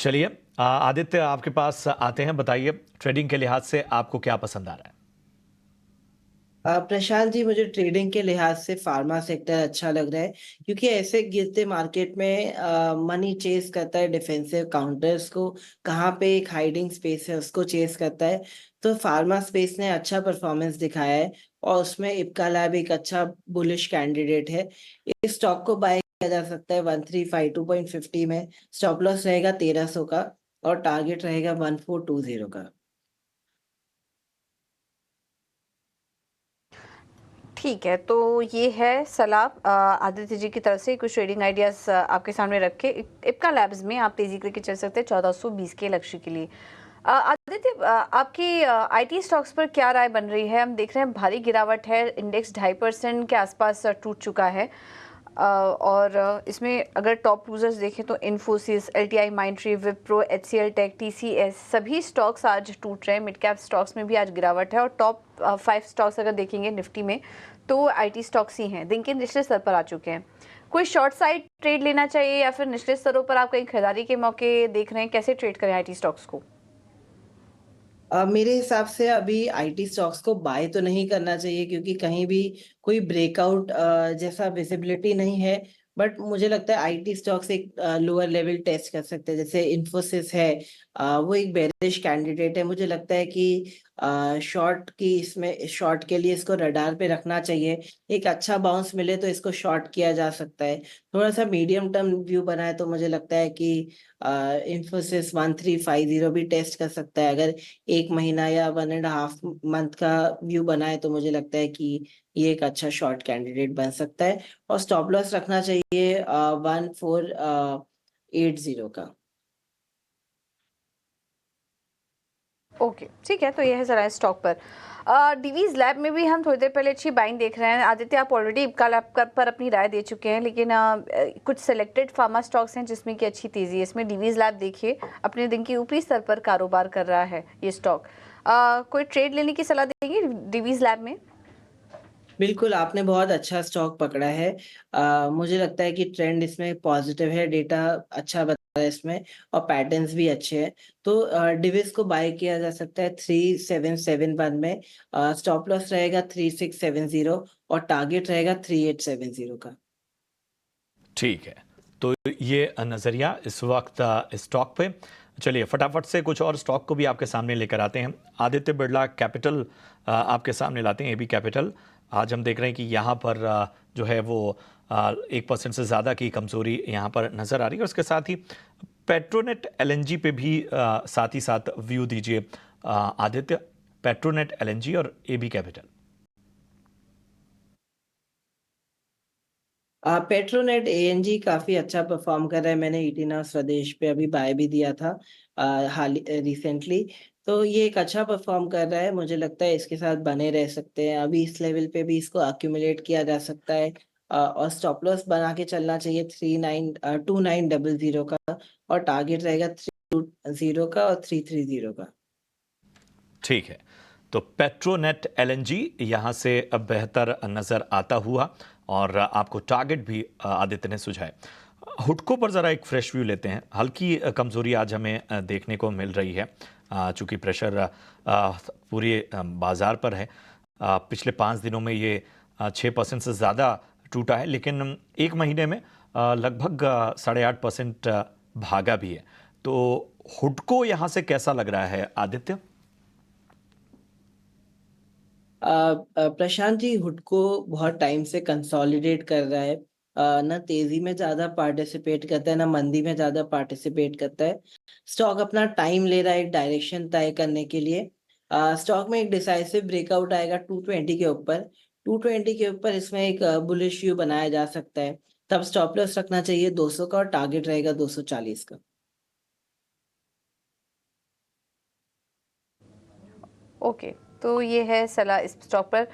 चलिए आदित्य आपके पास आते हैं, बताइए ट्रेडिंग के लिहाज से आपको क्या पसंद आ रहा है? प्रशांत जी, मुझे ट्रेडिंग के लिहाज से फार्मा सेक्टर अच्छा लग रहा है क्योंकि ऐसे गिरते मार्केट में मनी चेस करता है डिफेंसिव काउंटर्स को। कहाँ पे एक हाइडिंग स्पेस है उसको चेस करता है। तो फार्मा स्पेस ने अच्छा परफॉर्मेंस दिखाया है और उसमें इप्का लैब एक अच्छा बुलिश कैंडिडेट है। इस स्टॉक को बाय किया जा सकता है 1352.50 में। स्टॉप लॉस रहेगा 1300 का और टारगेट रहेगा 1420 का। ठीक है, तो ये है सलाह आदित्य जी की तरफ से। कुछ ट्रेडिंग आइडियाज आपके सामने रख के इप्का लैब्स में आप तेजी करके चल सकते हैं 1420 के लक्ष्य के लिए। आदित्य, आपकी आईटी स्टॉक्स पर क्या राय बन रही है? हम देख रहे हैं भारी गिरावट है, इंडेक्स 2.5% के आसपास टूट चुका है। और इसमें अगर टॉप लूजर्स देखें तो Infosys, LTI Mindtree, Wipro, HCL tech, TCS सभी स्टॉक्स आज टूट रहे हैं। मिड कैप स्टॉक्स में भी आज गिरावट है और टॉप 5 स्टॉक्स अगर देखेंगे निफ्टी में तो आईटी स्टॉक्स ही हैं, दिन के निचले स्तर पर आ चुके हैं। कोई शॉर्ट साइड ट्रेड लेना चाहिए या फिर निचले स्तरों पर आप कहीं खरीदारी के मौके देख रहे हैं? कैसे ट्रेड करें आईटी स्टॉक्स को? मेरे हिसाब से अभी आईटी स्टॉक्स को बाय तो नहीं करना चाहिए क्योंकि कहीं भी कोई ब्रेकआउट जैसा विजिबिलिटी नहीं है। बट मुझे लगता है आईटी स्टॉक्स एक लोअर लेवल टेस्ट कर सकते हैं, जैसे इन्फोसिस है। वो एक बेरिश कैंडिडेट है। मुझे लगता है कि शॉर्ट की इसमें शॉर्ट के लिए इसको रडार पे रखना चाहिए। एक अच्छा बाउंस मिले तो इसको शॉर्ट किया जा सकता है। थोड़ा सा मीडियम टर्म व्यू बनाए तो मुझे लगता है कि इन्फोसिस 1350 भी टेस्ट कर सकता है। अगर एक महीना या 1.5 मंथ का व्यू बनाए तो मुझे लगता है कि ये एक अच्छा शॉर्ट कैंडिडेट बन सकता है। और स्टॉप लॉस रखना चाहिए 1480 का। ओके, ठीक है, तो ये है जरा स्टॉक पर। डीवीज लैब में भी हम थोड़ी देर पहले अच्छी बाइंग देख रहे हैं। आदित्य, आप ऑलरेडी इप्का लैब पर अपनी राय दे चुके हैं, लेकिन कुछ सेलेक्टेड फार्मा स्टॉक्स हैं जिसमें की अच्छी तेजी है। इसमें डीवीज लैब देखिए अपने दिन के ऊपरी स्तर पर कारोबार कर रहा है ये स्टॉक। कोई ट्रेड लेने की सलाह देंगे डीवीज लैब में? बिल्कुल, आपने बहुत अच्छा स्टॉक पकड़ा है। मुझे लगता है कि ट्रेंड इसमें पॉजिटिव है, डेटा अच्छा बता रहा है इसमें और पैटर्न्स भी अच्छे हैं। तो डिविस को बाय किया जा सकता है 3771 में। स्टॉप लॉस रहेगा 3670 और टारगेट रहेगा 3870 का। ठीक है, तो ये नज़रिया इस वक्त स्टॉक पे। चलिए फटाफट से कुछ और स्टॉक को भी आपके सामने लेकर आते हैं। आदित्य बिरला कैपिटल आपके सामने लाते हैं, एबी कैपिटल। आज हम देख रहे हैं कि यहाँ पर जो है वो 1% से ज़्यादा की कमज़ोरी यहाँ पर नज़र आ रही है। और उसके साथ ही पेट्रोनेट एलएनजी पे भी साथ ही साथ व्यू दीजिए आदित्य। पेट्रोनेट एलएनजी और एबी कैपिटल। पेट्रोनेट एएनजी काफी अच्छा परफॉर्म कर रहा है। मैंने ईटीना स्वदेश पे अभी बाय भी दिया था हाल रिसेंटली। तो ये एक अच्छा परफॉर्म कर रहा है। मुझे लगता है इसके साथ बने रह सकते हैं। अभी इस लेवल पे भी इसको अक्यूमुलेट किया जा सकता है। और स्टॉप लॉस बना के चलना चाहिए 2900 का और टारगेट रहेगा 320 का और 330 का। ठीक है, तो पेट्रोनेट एलएनजी यहाँ से अब बेहतर नज़र आता हुआ और आपको टारगेट भी आदित्य ने सुझाए। हुडको पर ज़रा एक फ्रेश व्यू लेते हैं। हल्की कमज़ोरी आज हमें देखने को मिल रही है, चूँकि प्रेशर पूरे बाज़ार पर है। पिछले 5 दिनों में ये 6% से ज़्यादा टूटा है, लेकिन एक महीने में लगभग 8.5% भागा भी है। तो हुडको यहाँ से कैसा लग रहा है आदित्य? प्रशांत जी, हुडको बहुत टाइम से कंसोलिडेट कर रहा है। ना तेजी में ज्यादा पार्टिसिपेट करता है ना मंदी में ज्यादा पार्टिसिपेट करता है। स्टॉक अपना टाइम ले रहा है एक डायरेक्शन तय करने के लिए। स्टॉक में एक डिसाइसिव ब्रेकआउट आएगा 220 के ऊपर। 220 के ऊपर इसमें एक बुलिश व्यू बनाया जा सकता है। तब स्टॉप लॉस रखना चाहिए 200 का और टारगेट रहेगा 240 का। ओके, तो ये है सलाह इस स्टॉक पर।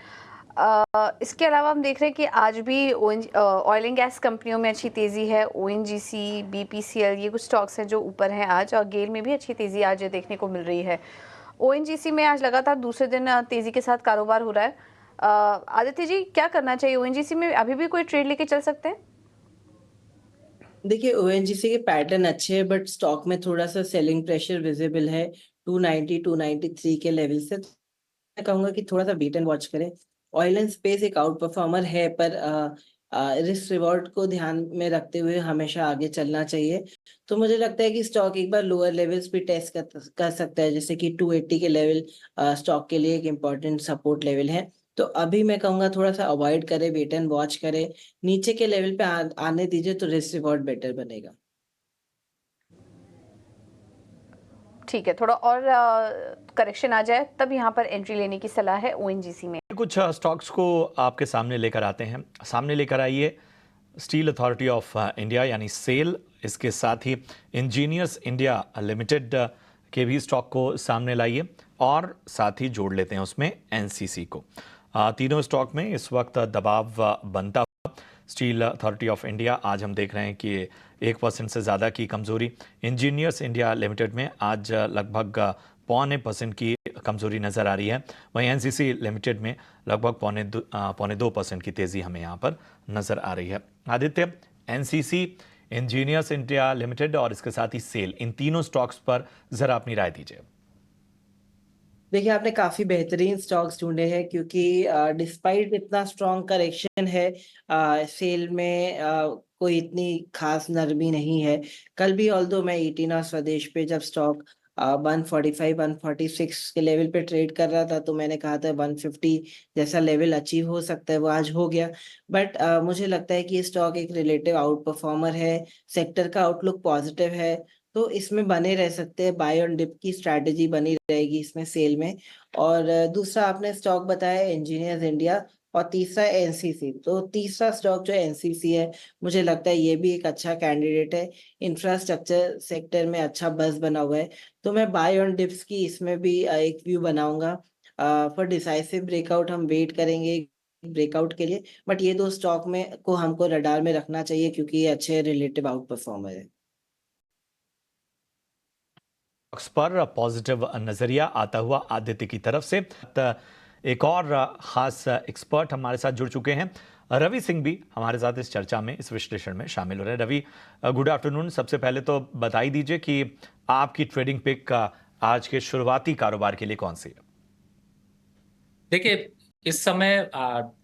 इसके अलावा हम देख रहे हैं कि आज भी ऑयल एंड गैस कंपनियों में अच्छी तेज़ी है। ओएनजीसी, बीपीसीएल ये कुछ स्टॉक्स हैं जो ऊपर हैं आज, और गेल में भी अच्छी तेज़ी आज देखने को मिल रही है। ओएनजीसी में आज लगातार दूसरे दिन तेज़ी के साथ कारोबार हो रहा है। आदित्य जी, क्या करना चाहिए ओएनजीसी में? अभी भी कोई ट्रेड लेके चल सकते हैं? देखिए ओएनजीसी के पैटर्न अच्छे हैं बट स्टॉक में थोड़ा सा सेलिंग प्रेशर विजिबल है 290 293 के लेवल से। मैं कहूंगा कि थोड़ा सा वेट एंड वॉच करें। ऑयल एंड स्पेस एक आउट परफॉर्मर है पर रिस्क रिवॉर्ड को ध्यान में रखते हुए हमेशा आगे चलना चाहिए। तो मुझे लगता है कि स्टॉक एक बार लोअर लेवल्स भी टेस्ट कर सकता है, जैसे कि 280 के लेवल स्टॉक के लिए एक इम्पॉर्टेंट सपोर्ट लेवल है। तो अभी मैं कहूंगा थोड़ा सा अवॉइड करें, वेट एंड वॉच करें। नीचे के लेवल पे आने दीजिए तो रिस्क रिवॉर्ड बेटर बनेगा। ठीक है, थोड़ा और करेक्शन आ जाए तब यहाँ पर एंट्री लेने की सलाह है ओएनजीसी में। कुछ स्टॉक्स को आपके सामने लेकर आते हैं। सामने लेकर आइए स्टील अथॉरिटी ऑफ इंडिया यानी सेल, इसके साथ ही इंजीनियर्स इंडिया लिमिटेड के भी स्टॉक को सामने लाइए और साथ ही जोड़ लेते हैं उसमें एनसीसी को। तीनों स्टॉक में इस वक्त दबाव बनता हुआ। स्टील अथॉरिटी ऑफ इंडिया आज हम देख रहे हैं कि 1% से ज़्यादा की कमजोरी। इंजीनियर्स इंडिया लिमिटेड में आज लगभग 0.25% की कमजोरी नज़र आ रही है। वहीं एनसीसी लिमिटेड में लगभग 0.2% की तेज़ी हमें यहाँ पर नज़र आ रही है। Aditya, NCC, engineers India limited और इसके साथ ही सेल, इन तीनों स्टॉक्स पर ज़रा अपनी राय दीजिए। देखिए आपने काफी बेहतरीन स्टॉक्स ढूंढे हैं क्योंकि डिस्पाइट इतना स्ट्रॉन्ग करेक्शन है सेल में कोई इतनी खास नरमी नहीं है। कल भी ऑल्दो मैं 18 स्वदेश पे जब स्टॉक 145 146 के लेवल पे ट्रेड कर रहा था तो मैंने कहा था 150 जैसा लेवल अचीव हो सकता है, वो आज हो गया। बट मुझे लगता है कि ये स्टॉक एक रिलेटिव आउट परफॉर्मर है, सेक्टर का आउटलुक पॉजिटिव है, तो इसमें बने रह सकते हैं। बाय ऑन डिप की स्ट्रैटेजी बनी रहेगी इसमें सेल में। और दूसरा आपने स्टॉक बताया इंजीनियर्स इंडिया और तीसरा एनसीसी। तो तीसरा स्टॉक जो एनसीसी है मुझे लगता है ये भी एक अच्छा कैंडिडेट है। इंफ्रास्ट्रक्चर सेक्टर में अच्छा बज़ बना हुआ है, तो मैं बाय ऑन डिप्स की इसमें भी एक व्यू बनाऊंगा। फॉर डिसाइसिव ब्रेकआउट हम वेट करेंगे ब्रेकआउट के लिए, बट ये दो स्टॉक में को हमको रडार में रखना चाहिए क्योंकि ये अच्छे रिलेटिव आउट परफॉर्मर है। स्टॉक्स पर पॉजिटिव नजरिया आता हुआ आदित्य की तरफ से। एक और खास एक्सपर्ट हमारे साथ जुड़ चुके हैं, रवि सिंह भी हमारे साथ इस चर्चा में, इस विश्लेषण में शामिल हो रहे हैं। Ravi, good afternoon. सबसे पहले तो बताई दीजिए कि आपकी ट्रेडिंग पिक आज के शुरुआती कारोबार के लिए कौन सी है? देखिए इस समय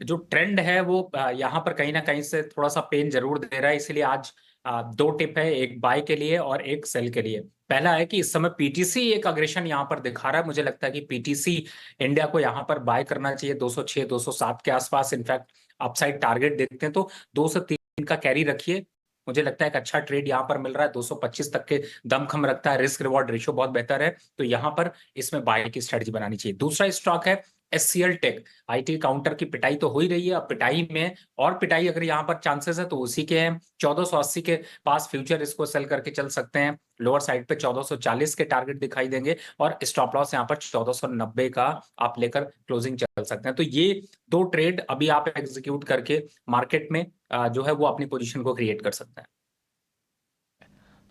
जो ट्रेंड है वो यहाँ पर कहीं ना कहीं से थोड़ा सा पेन जरूर दे रहा है, इसलिए आज दो टिप है, एक बाय के लिए और एक सेल के लिए। पहला है कि इस समय पीटीसी एक अग्रेशन यहाँ पर दिखा रहा है। मुझे लगता है कि पीटीसी इंडिया को यहाँ पर बाय करना चाहिए 206 207 के आसपास। इनफैक्ट अपसाइड टारगेट देखते हैं तो 2 से 3 का कैरी रखिए। मुझे लगता है एक अच्छा ट्रेड यहाँ पर मिल रहा है, 225 तक के दमखम रखता है, रिस्क रिवॉर्ड रेशियो बहुत बेहतर है, तो यहाँ पर इसमें बाय की स्ट्रेटजी बनानी चाहिए। दूसरा स्टॉक है एचसीएल टेक। आईटी काउंटर की पिटाई तो हो ही रही है, अब पिटाई में और पिटाई अगर यहाँ पर चांसेस है तो उसी के हैं। 1480 के पास फ्यूचर इसको सेल करके चल सकते हैं। लोअर साइड पे 1440 के टारगेट दिखाई देंगे और स्टॉप लॉस यहाँ पर 1490 का आप लेकर क्लोजिंग चल सकते हैं। तो ये दो ट्रेड अभी आप एग्जीक्यूट करके मार्केट में जो है वो अपनी पोजीशन को क्रिएट कर सकते हैं।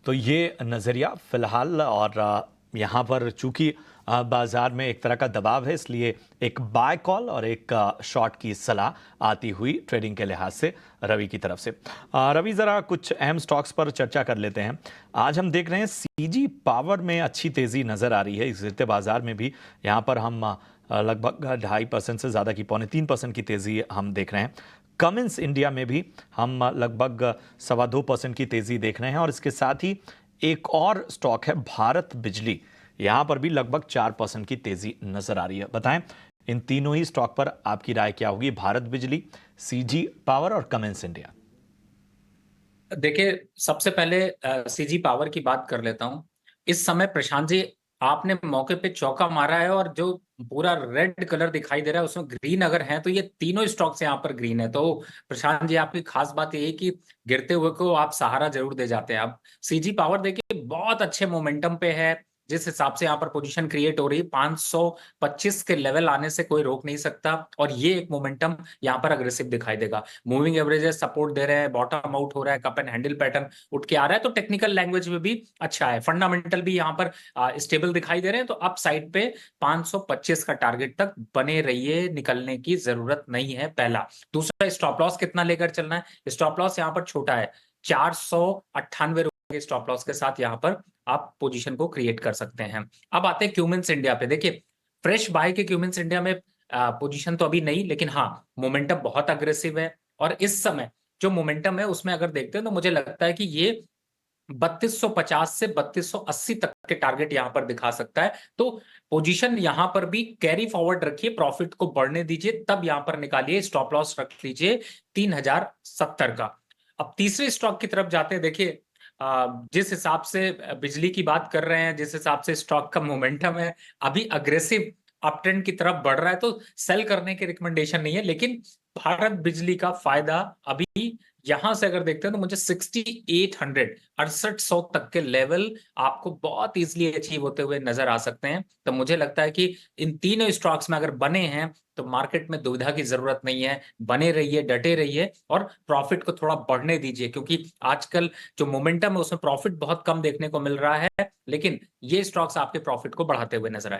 तो ये नज़रिया फिलहाल, और यहाँ पर चूंकि बाजार में एक तरह का दबाव है, इसलिए एक बाय कॉल और एक शॉर्ट की सलाह आती हुई ट्रेडिंग के लिहाज से रवि की तरफ से। रवि, ज़रा कुछ अहम स्टॉक्स पर चर्चा कर लेते हैं। आज हम देख रहे हैं सीजी पावर में अच्छी तेज़ी नज़र आ रही है। इस गिरते बाजार में भी यहाँ पर हम लगभग 2.5% से ज़्यादा की 0.25% की तेज़ी हम देख रहे हैं। कमिंस इंडिया में भी हम लगभग 2.25% की तेज़ी देख रहे हैं और इसके साथ ही एक और स्टॉक है भारत बिजली, यहाँ पर भी लगभग 4% की तेज़ी नज़र आ रही है। बताएं इन तीनों ही स्टॉक पर आपकी राय क्या होगी, भारत बिजली, सीजी पावर और कमिंस इंडिया? देखिए सबसे पहले सीजी पावर की बात कर लेता हूं। इस समय प्रशांत जी आपने मौके पे चौका मारा है और जो पूरा रेड कलर दिखाई दे रहा है उसमें ग्रीन अगर है तो ये तीनों स्टॉक्स यहाँ पर ग्रीन है। तो प्रशांत जी आपकी खास बात यही कि गिरते हुए को आप सहारा जरूर दे जाते हैं। अब सीजी पावर देखिए बहुत अच्छे मोमेंटम पे है, जिस हिसाब से यहाँ पर पोजीशन क्रिएट हो रही है 525 के लेवल आने से कोई रोक नहीं सकता और ये एक मोमेंटम यहाँ पर अग्रेसिव दिखाई देगा। मूविंग एवरेजेस सपोर्ट दे रहे हैं, बॉटम आउट हो रहा है, कप एंड हैंडल पैटर्न उठ के आ रहा है, तो टेक्निकल लैंग्वेज में भी अच्छा है। फंडामेंटल भी यहाँ पर स्टेबल दिखाई दे रहे हैं, तो अप साइड पे 525 का टारगेट तक बने रहिए, निकलने की जरूरत नहीं है। पहला। दूसरा, स्टॉप लॉस कितना लेकर चलना है? स्टॉप लॉस यहाँ पर छोटा है, ₹498 के स्टॉप लॉस के साथ यहाँ पर आप पोजीशन को क्रिएट कर सकते हैं। अब आते हैं क्यूमिंस इंडिया पे। देखिए, फ्रेश बाय के क्यूमिंस इंडिया में पोजीशन तो अभी नहीं, लेकिन हाँ, मोमेंटम बहुत अग्रेसिव है और इस समय जो मोमेंटम है उसमें अगर देखते हैं तो मुझे लगता है कि ये 3250 से 3280 तक के टारगेट यहां पर दिखा सकता है। तो पोजीशन यहां पर भी कैरी फॉरवर्ड रखिए, प्रॉफिट को बढ़ने दीजिए, तब यहां पर निकालिए, स्टॉप लॉस रख लीजिए 3070 का। अब तीसरे स्टॉक की तरफ जाते हैं। देखिए, जिस हिसाब से बिजली की बात कर रहे हैं, जिस हिसाब से स्टॉक का मोमेंटम है, अभी अग्रेसिव अप ट्रेंड की तरफ बढ़ रहा है, तो सेल करने की रिकमेंडेशन नहीं है। लेकिन भारत बिजली का फायदा अभी यहां से अगर देखते हैं तो मुझे 6800 6800 तक के लेवल आपको बहुत इजीली अचीव होते हुए नजर आ सकते हैं। तो मुझे लगता है कि इन तीनों स्टॉक्स में अगर बने हैं तो मार्केट में दुविधा की जरूरत नहीं है, बने रहिए, डटे रहिए और प्रॉफिट को थोड़ा बढ़ने दीजिए, क्योंकि आजकल जो मोमेंटम है उसमें प्रॉफिट बहुत कम देखने को मिल रहा है, लेकिन ये स्टॉक्स आपके प्रॉफिट को बढ़ाते हुए नजर आए।